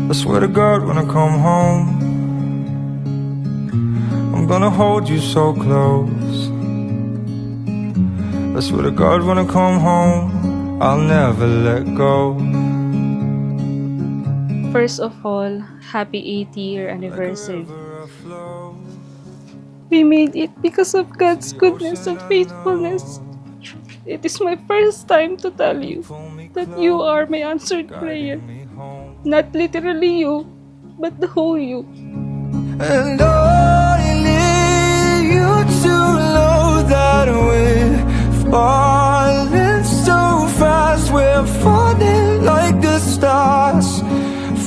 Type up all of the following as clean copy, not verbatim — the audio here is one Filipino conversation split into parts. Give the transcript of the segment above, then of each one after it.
I swear to God when I come home, I'm gonna hold you so close. I swear to God when I come home, I'll never let go. First of all, happy 80th year anniversary. We made it because of God's goodness and faithfulness. It is my first time to tell you that you are my answered prayer. Not literally you, but the whole you. And I need you to know that we're falling so fast. We're falling like the stars,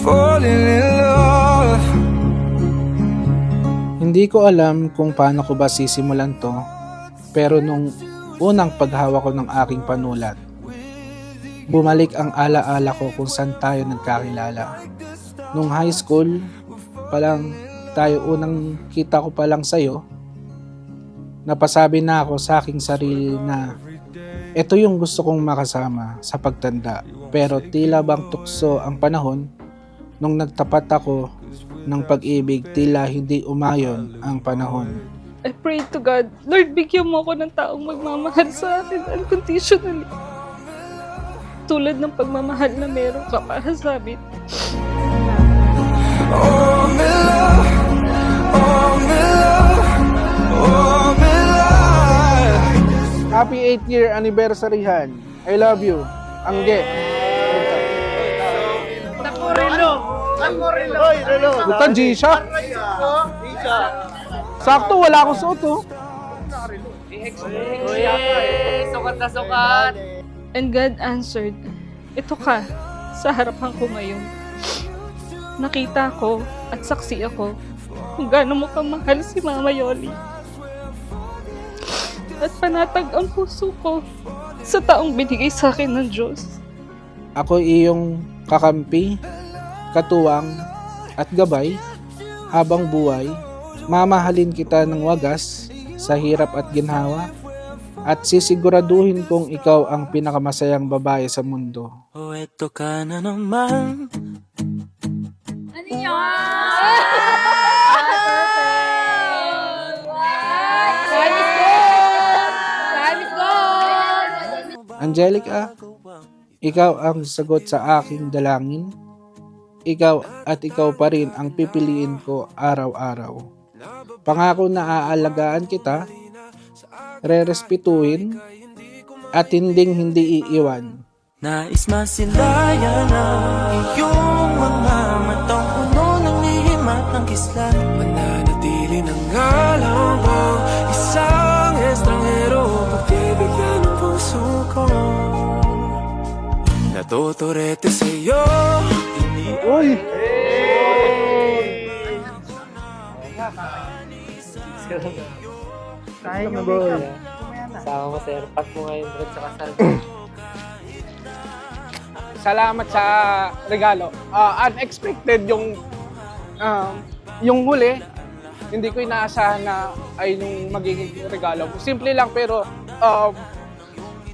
falling in love. Hindi ko alam kung paano ko ba sisimulan to, pero nung unang paghawa ko ng aking panulat, bumalik ang alaala ko kung saan tayo nagkakilala. Nung high school pa lang tayo, unang kita ko pa lang sa'yo, napasabi na ako sa aking sarili na ito yung gusto kong makasama sa pagtanda. Pero tila bang tukso ang panahon, nung nagtapat ako ng pag-ibig, tila hindi umayon ang panahon. I pray to God, Lord, bigyan mo ako ng taong magmamahal sa akin unconditionally. Tulad ng pagmamahal na meron ka para sa amin. Oh, my love, oh, my love, oh, my love. Happy 8th year anniversary, Han. I love you. Angge. Puta, G-Shock. Sakto, wala akong suot, oh. Sukat na sukat! And God answered, ito ka, sa harapan ko ngayon. Nakita ko at saksi ako kung gaano mo kamahal si Mama Yoli. At panatag ang puso ko sa taong binigay sa akin ng Diyos. Ako iyong kakampi, katuwang, at gabay habang buhay. Mamahalin kita ng wagas sa hirap at ginhawa, at sisiguraduhin kong ikaw ang pinakamasayang babae sa mundo. Oh, eto ka na naman. Ano yun? Angelica, ikaw ang sagot sa aking dalangin. Ikaw at ikaw pa rin ang pipiliin ko araw-araw. Pangako na aalagaan kita, rerespetuhin, at hindi iiwan. Nais masilayan ang iyong mga matang puno ng lihim at ng kislan. Mananatili ng alam mo, isang estranghero, pagbibigyan ng puso ko. Natuturete sa'yo. Uy! Kaya yung makeup. Sama mo sa airpack mo ngayon bro sa kasal. Salamat sa regalo. Unexpected yung huli. Hindi ko inaasahan na ay yung magiging regalo. Simple lang pero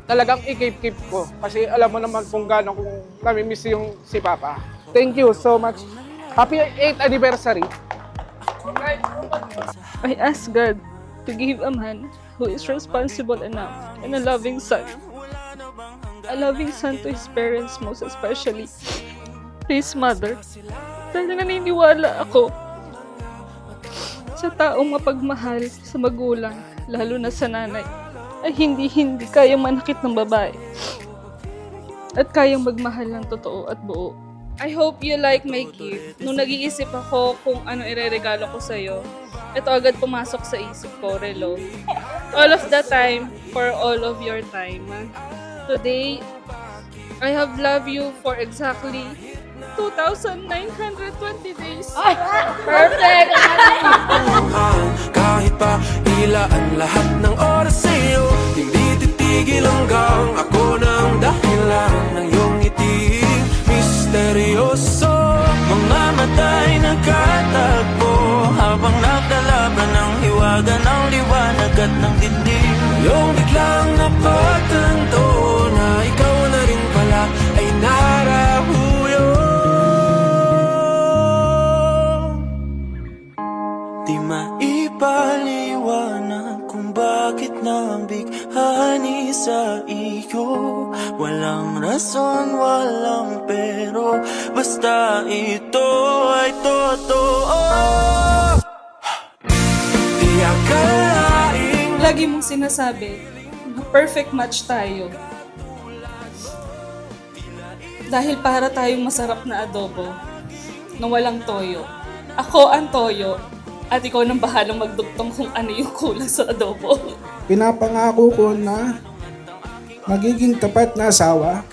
talagang i-keep ko. Kasi alam mo naman kung gaano kung nami-miss yung si Papa. Thank you so much. Happy 8th anniversary. I ask God to give a man who is responsible enough and a loving son. A loving son to his parents most especially. His mother. Dahil naniniwala ako sa taong mapagmahal sa magulang, lalo na sa nanay, ay hindi kayang manakit ng babae. At kayang magmahal ng totoo at buo. I hope you like my gift. Nung nag-iisip ako kung ano ireregalo ko sa'yo, ito agad pumasok sa isip ko, Relo. All of the time, for all of your time. Today, I have loved you for exactly 2,920 days. Perfect! Kahit pa ilaan lahat ng oras sa'yo, hindi titigil hanggang ako ng dahilan ng iyong ngiti. Misteryoso, mga mata'y nagkatagpo habang nagdalaban ng hiwaga ng liwanag at ng dilim. Yung biglang napagtanto na ikaw na rin pala ay narahuyo. sa'yo. Walang rason, walang pero, basta ito ay totoo. Di akalaing Lagi mong sinasabi na perfect match tayo. Dahil para tayong masarap na adobo na walang toyo. Ako ang toyo at ikaw nang bahalang magdugtong kung ano yung kulang sa adobo. Pinapangako ko na magiging tapat na asawa,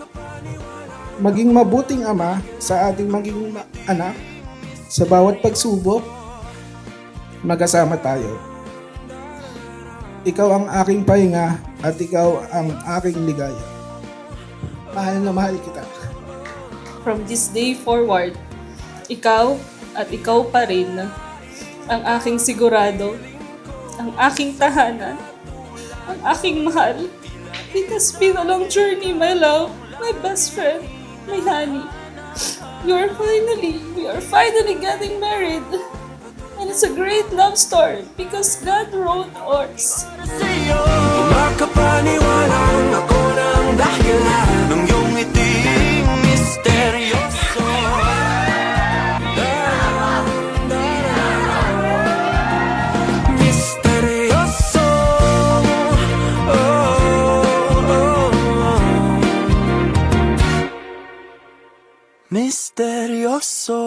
maging mabuting ama sa ating maging anak. Sa bawat pagsubok, magkasama tayo. Ikaw ang aking pahinga at ikaw ang aking ligaya. Mahal na mahal kita. From this day forward, ikaw at ikaw pa rin ang aking sigurado, ang aking tahanan, ang aking mahal. It has been a long journey, my love, my best friend, my honey. We are finally getting married. And it's a great love story because God wrote ours. sa'yo. Makapaniwalang ako ng dahilan ng iyong ngiting misteryoso. Misteryoso. Oh, oh, oh. Misteryoso.